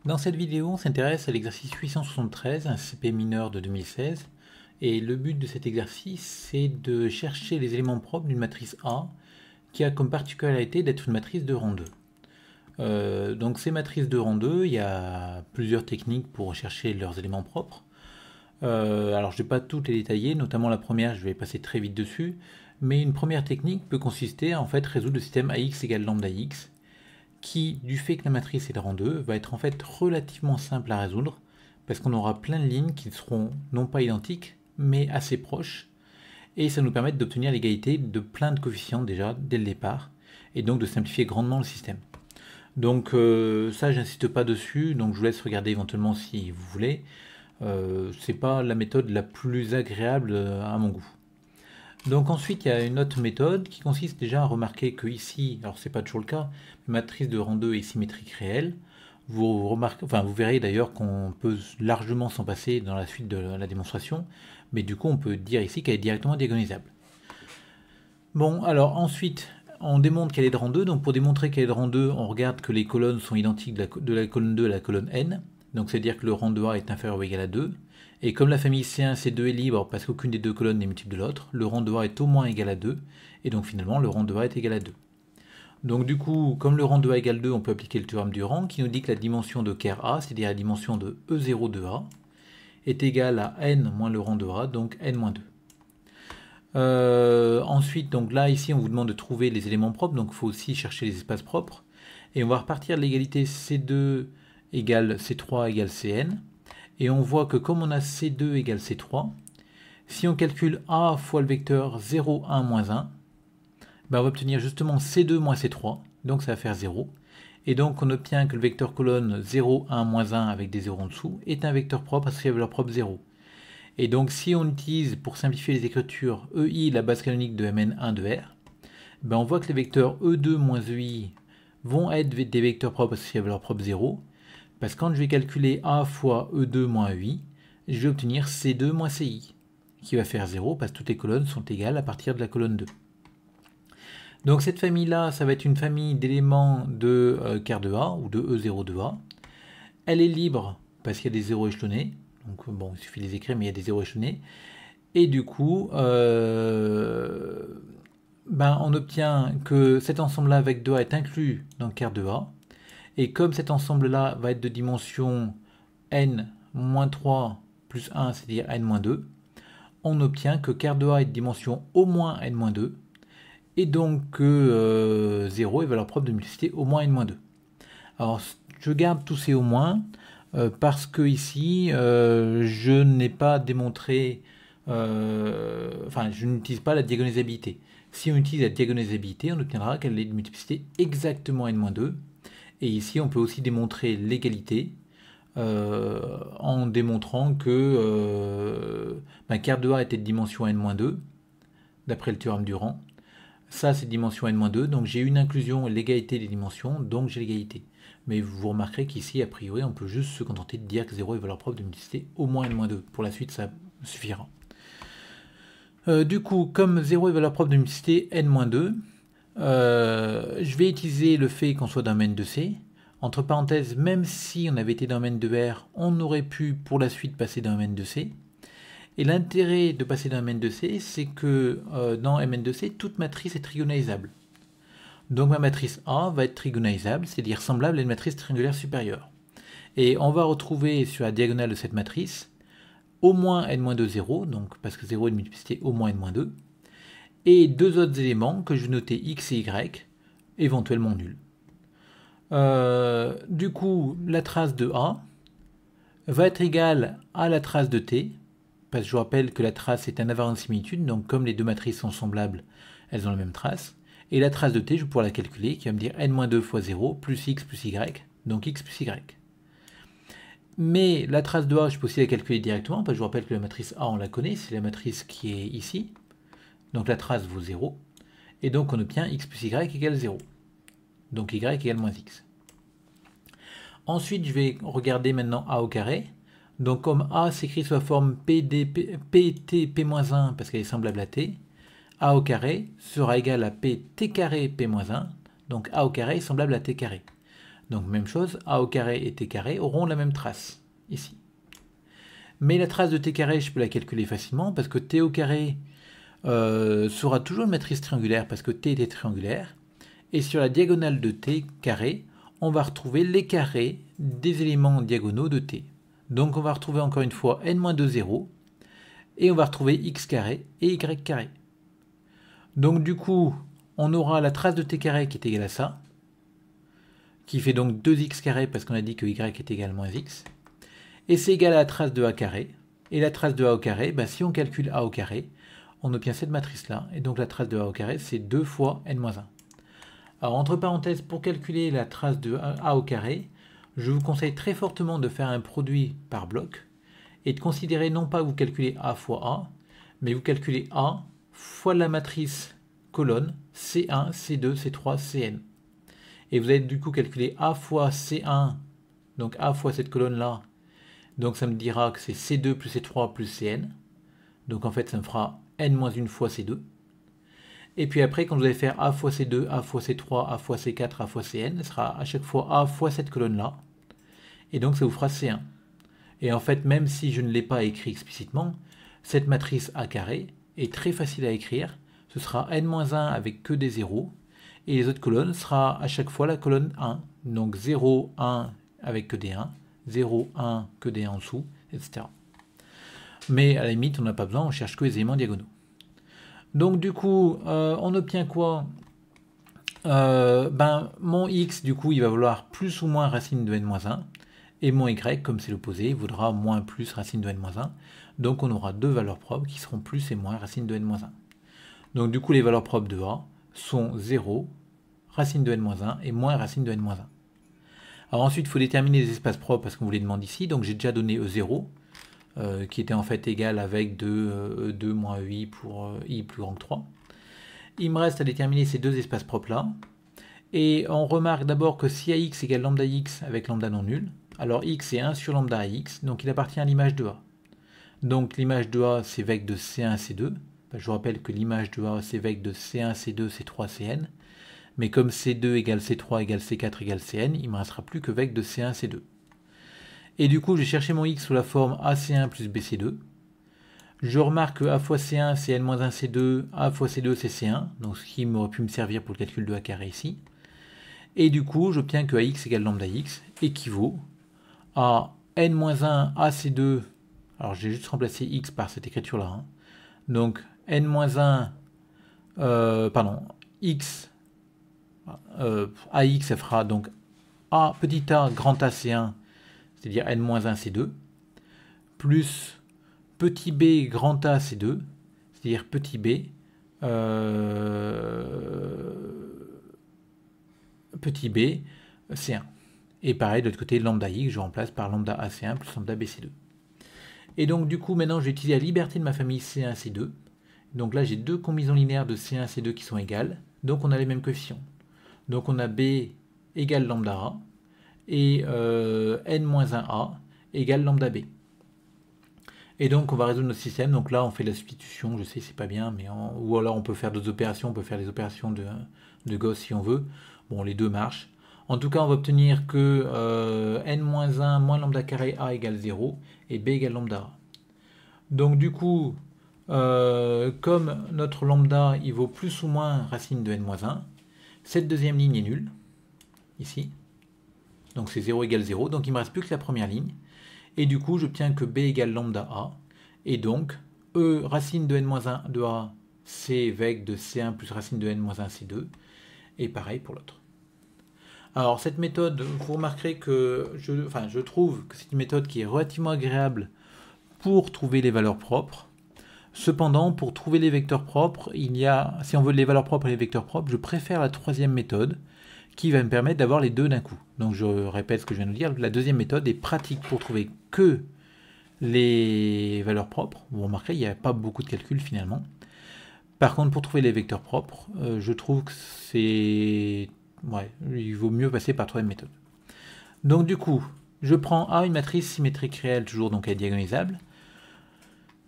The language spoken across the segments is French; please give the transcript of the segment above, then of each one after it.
Dans cette vidéo, on s'intéresse à l'exercice 873, un CP mineur de 2016. Et le but de cet exercice, c'est de chercher les éléments propres d'une matrice A qui a comme particularité d'être une matrice de rang 2. Donc ces matrices de rang 2, il y a plusieurs techniques pour rechercher leurs éléments propres. Alors je ne vais pas toutes les détailler, notamment la première, je vais passer très vite dessus. Mais une première technique peut consister à en fait résoudre le système AX égale lambda X, qui, du fait que la matrice est de rang 2, va être en fait relativement simple à résoudre, parce qu'on aura plein de lignes qui seront non pas identiques, mais assez proches, et ça nous permet d'obtenir l'égalité de plein de coefficients déjà dès le départ, et donc de simplifier grandement le système. Donc ça, j'insiste pas dessus, donc je vous laisse regarder éventuellement si vous voulez. C'est pas la méthode la plus agréable à mon goût. Donc ensuite, il y a une autre méthode qui consiste déjà à remarquer que ici, alors c'est pas toujours le cas, mais matrice de rang 2 est symétrique réelle. Vous verrez d'ailleurs qu'on peut largement s'en passer dans la suite de la démonstration, mais du coup on peut dire ici qu'elle est directement diagonalisable. Bon, alors ensuite, on démontre qu'elle est de rang 2, donc pour démontrer qu'elle est de rang 2, on regarde que les colonnes sont identiques de la colonne 2 à la colonne n, donc c'est-à-dire que le rang 2A est inférieur ou égal à 2, et comme la famille C1, C2 est libre parce qu'aucune des deux colonnes n'est multiple de l'autre, le rang 2A est au moins égal à 2, et donc finalement le rang 2A est égal à 2. Donc du coup, comme le rang 2A égale 2, on peut appliquer le théorème du rang qui nous dit que la dimension de ker A, c'est-à-dire la dimension de E0 de A, est égale à n moins le rang 2A, donc n moins 2. Ensuite, donc là, ici, on vous demande de trouver les éléments propres, donc il faut aussi chercher les espaces propres. Et on va repartir de l'égalité C2 égale C3 égale Cn. Et on voit que comme on a C2 égale C3, si on calcule A fois le vecteur 0, 1, moins 1, ben on va obtenir justement C2 moins C3, donc ça va faire 0. Et donc on obtient que le vecteur colonne 0, 1, moins 1 avec des 0 en dessous est un vecteur propre associé à la valeur propre 0. Et donc si on utilise pour simplifier les écritures EI, la base canonique de Mn1 de R, ben on voit que les vecteurs E2 moins EI vont être des vecteurs propres associés à la valeur propre 0, parce que quand je vais calculer A fois E2 moins EI, je vais obtenir C2 moins CI, qui va faire 0 parce que toutes les colonnes sont égales à partir de la colonne 2. Donc cette famille-là, ça va être une famille d'éléments de ker de A, ou de E0 de A. Elle est libre parce qu'il y a des zéros échelonnés, donc bon, il suffit de les écrire, mais il y a des zéros échelonnés. Et du coup, on obtient que cet ensemble-là avec 2A est inclus dans ker de A. Et comme cet ensemble-là va être de dimension n-3 plus 1, c'est-à-dire n-2, on obtient que ker de A est de dimension au moins n-2, et donc que 0 est valeur propre de multiplicité au moins n-2. Alors, je garde tous ces au moins, parce que ici, je n'ai pas démontré, je n'utilise pas la diagonalisabilité. Si on utilise la diagonalisabilité, on obtiendra qu'elle est de multiplicité exactement n-2, et ici, on peut aussi démontrer l'égalité en démontrant que ker de A était de dimension n-2, d'après le théorème du rang. Ça, c'est dimension n-2, donc j'ai une inclusion et l'égalité des dimensions, donc j'ai l'égalité. Mais vous remarquerez qu'ici, a priori, on peut juste se contenter de dire que 0 est valeur propre de multiplicité au moins n-2. Pour la suite, ça suffira. Du coup, comme 0 est valeur propre de multiplicité n-2, je vais utiliser le fait qu'on soit dans domaine de C. Entre parenthèses, même si on avait été dans domaine de R, on aurait pu pour la suite passer dans domaine de C. Et l'intérêt de passer dans domaine de C, c'est que dans Mn de C, toute matrice est trigonalisable. Donc ma matrice A va être trigonalisable, c'est-à-dire semblable à une matrice triangulaire supérieure. Et on va retrouver sur la diagonale de cette matrice au moins n-2, 0, donc parce que 0 est une multiplicité au moins n-2, et deux autres éléments que je vais noter x et y, éventuellement nuls. Du coup, la trace de A va être égale à la trace de T, parce que je vous rappelle que la trace est un invariant de similitude, donc comme les deux matrices sont semblables, elles ont la même trace. Et la trace de T, je vais pouvoir la calculer, qui va me dire n-2 fois 0, plus x plus y, donc x plus y. Mais la trace de A, je peux aussi la calculer directement, parce que je vous rappelle que la matrice A, on la connaît, c'est la matrice qui est ici. Donc la trace vaut 0. Et donc on obtient x plus y égale 0. Donc y égale moins x. Ensuite, je vais regarder maintenant A au carré. Donc comme A s'écrit sous la forme pt p-1 parce qu'elle est semblable à t, A au carré sera égal à pt carré p-1. Donc A au carré est semblable à t carré. Donc même chose, a au carré et t carré auront la même trace, ici. Mais la trace de t carré, je peux la calculer facilement, parce que t au carré sera toujours une matrice triangulaire, parce que t était triangulaire. Et sur la diagonale de t carré, on va retrouver les carrés des éléments diagonaux de t. Donc on va retrouver encore une fois n-2 0, et on va retrouver x carré et y carré. Donc du coup, on aura la trace de t carré qui est égale à ça, qui fait donc 2x carré parce qu'on a dit que y est égal à moins x. Et c'est égal à la trace de a carré. Et la trace de a au carré, bah, si on calcule a au carré, on obtient cette matrice-là. Et donc la trace de a au carré, c'est 2 fois n-1. Alors entre parenthèses, pour calculer la trace de a au carré, je vous conseille très fortement de faire un produit par bloc et de considérer non pas que vous calculez a fois a, mais vous calculez a fois la matrice colonne C1, C2, C3, Cn. Et vous allez du coup calculer a fois C1, donc a fois cette colonne-là. Donc ça me dira que c'est C2 plus C3 plus Cn. Donc en fait ça me fera n-1 fois C2. Et puis après, quand vous allez faire a fois C2, a fois C3, a fois C4, a fois Cn, ce sera à chaque fois a fois cette colonne-là. Et donc ça vous fera C1. Et en fait, même si je ne l'ai pas écrit explicitement, cette matrice A carré est très facile à écrire. Ce sera n-1 avec que des zéros. Et les autres colonnes sera à chaque fois la colonne 1. Donc 0, 1 avec que des 1, 0, 1 que des 1 en dessous, etc. Mais à la limite, on n'a pas besoin, on cherche que les éléments diagonaux. Donc du coup, on obtient quoi? Mon x, du coup, il va vouloir plus ou moins racine de n-1. Et mon y, comme c'est l'opposé, il vaudra moins plus racine de n-1. Donc on aura deux valeurs propres qui seront plus et moins racine de n-1. Donc du coup, les valeurs propres de a sont 0, racine de n-1 et moins racine de n-1. Alors ensuite, il faut déterminer les espaces propres parce qu'on vous les demande ici. Donc j'ai déjà donné E0, qui était en fait égal avec 2 moins i pour i plus grand que 3. Il me reste à déterminer ces deux espaces propres là. Et on remarque d'abord que si ax égale lambda x avec lambda non nul, alors x est 1 sur lambda à x, donc il appartient à l'image de a. Donc l'image de a c'est vectre de C1, C2. Je vous rappelle que l'image de a c'est vectre de C1, C2, C3, Cn. Mais comme C2 égale C3 égale C4 égale Cn, il ne me restera plus que vectre de C1, C2. Et du coup, je vais chercher mon x sous la forme AC1 plus BC2. Je remarque que a fois C1 c'est n-1 C2, a fois C2 c'est C1, donc ce qui aurait pu me servir pour le calcul de a carré ici. Et du coup, j'obtiens que ax égale lambda x équivaut à n-1 AC2, alors j'ai juste remplacé x par cette écriture-là, hein. Donc n-1, x, ax, ça fera donc a petit a grand A C1, c'est-à-dire n-1 C2, plus petit b grand A C2, c'est-à-dire petit b, petit b C1. Et pareil, de l'autre côté, lambda x, je remplace par lambda AC1 plus lambda BC2. Et donc du coup, maintenant, je vais utiliser la liberté de ma famille C1, C2. Donc là, j'ai deux combinaisons linéaires de C1, C2 qui sont égales. Donc on a les mêmes coefficients. Donc on a b égale lambda a et n-1a égale lambda b. Et donc on va résoudre notre système. Donc là, on fait la substitution. Je sais, c'est pas bien, mais ou alors on peut faire d'autres opérations. On peut faire les opérations de Gauss si on veut. Bon, les deux marchent. En tout cas, on va obtenir que n-1 moins lambda carré a égale 0 et b égale lambda a. Donc du coup, comme notre lambda il vaut plus ou moins racine de n-1, cette deuxième ligne est nulle, ici. Donc c'est 0 égale 0, donc il ne me reste plus que la première ligne. Et du coup, j'obtiens que b égale lambda a. Et donc, e racine de n-1 de a, c'est vectre de c1 plus racine de n-1 c2. Et pareil pour l'autre. Alors cette méthode, vous remarquerez que je trouve que c'est une méthode qui est relativement agréable pour trouver les valeurs propres. Cependant, pour trouver les vecteurs propres, si on veut les valeurs propres et les vecteurs propres, je préfère la troisième méthode qui va me permettre d'avoir les deux d'un coup. Donc je répète ce que je viens de dire, la deuxième méthode est pratique pour trouver que les valeurs propres. Vous remarquerez, il n'y a pas beaucoup de calculs finalement. Par contre, pour trouver les vecteurs propres, je trouve que c'est... Ouais, il vaut mieux passer par la troisième méthode. Donc du coup, je prends A, une matrice symétrique réelle, toujours donc elle est diagonalisable.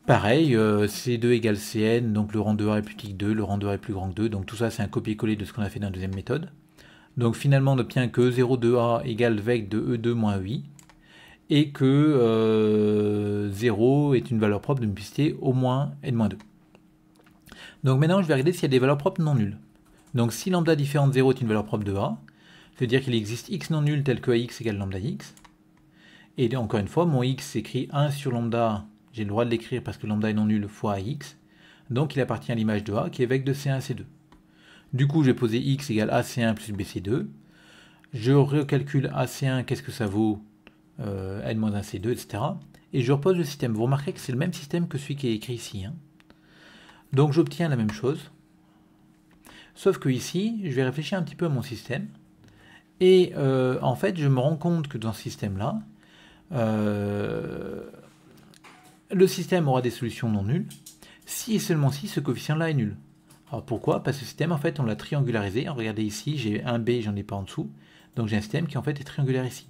Pareil, C2 égale Cn, donc le rang de A est plus petit que 2, le rang de A est plus grand que 2, donc tout ça c'est un copier-coller de ce qu'on a fait dans la deuxième méthode. Donc finalement on obtient que E0 de A égale vec de E2 moins UI, et que 0 est une valeur propre d'une multiplicité au moins n-2. Donc maintenant je vais regarder s'il y a des valeurs propres non nulles. Donc si lambda différent de 0 est une valeur propre de A, ça veut dire qu'il existe x non nul tel que ax égale lambda x. Et encore une fois, mon x s'écrit 1 sur lambda, j'ai le droit de l'écrire parce que lambda est non nul fois ax. Donc il appartient à l'image de A qui est vec de C1 à C2. Du coup je vais poser x égale AC1 plus BC2. Je recalcule AC1, qu'est-ce que ça vaut n-1 C2, etc. Et je repose le système. Vous remarquez que c'est le même système que celui qui est écrit ici. Hein. Donc j'obtiens la même chose. Sauf que ici, je vais réfléchir un petit peu à mon système. Et en fait, je me rends compte que dans ce système-là, le système aura des solutions non nulles, si et seulement si ce coefficient-là est nul. Alors pourquoi? Parce que ce système, en fait, on l'a triangularisé. Regardez ici, j'ai un B, j'en ai pas en dessous. Donc j'ai un système qui en fait est triangulaire ici.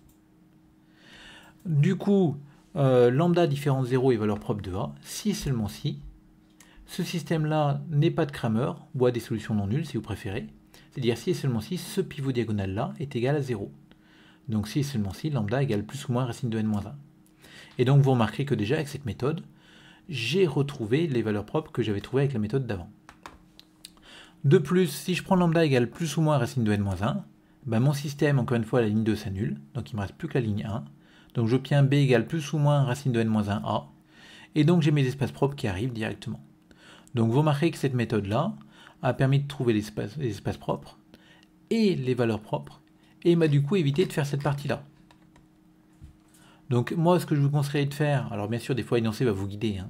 Du coup, lambda différent de 0 est valeur propre de A, si et seulement si ce système-là n'est pas de Cramer, ou a des solutions non nulles si vous préférez. C'est-à-dire si et seulement si ce pivot diagonal-là est égal à 0. Donc si et seulement si lambda égale plus ou moins racine de n-1. Et donc vous remarquerez que déjà avec cette méthode, j'ai retrouvé les valeurs propres que j'avais trouvées avec la méthode d'avant. De plus, si je prends lambda égale plus ou moins racine de n-1, ben mon système, encore une fois, la ligne 2 s'annule, donc il ne me reste plus que la ligne 1. Donc j'obtiens b égale plus ou moins racine de n-1a, et donc j'ai mes espaces propres qui arrivent directement. Donc vous remarquez que cette méthode-là a permis de trouver les espaces propres et les valeurs propres, et m'a du coup évité de faire cette partie-là. Donc moi, ce que je vous conseillerais de faire, alors bien sûr des fois énoncé va vous guider, hein,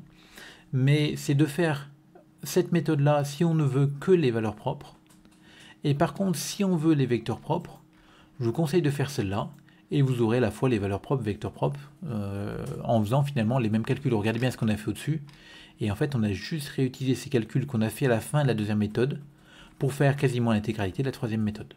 mais c'est de faire cette méthode-là si on ne veut que les valeurs propres, et par contre si on veut les vecteurs propres, je vous conseille de faire celle-là, et vous aurez à la fois les valeurs propres, vecteurs propres, en faisant finalement les mêmes calculs. Regardez bien ce qu'on a fait au-dessus, et en fait on a juste réutilisé ces calculs qu'on a fait à la fin de la deuxième méthode, pour faire quasiment l'intégralité de la troisième méthode.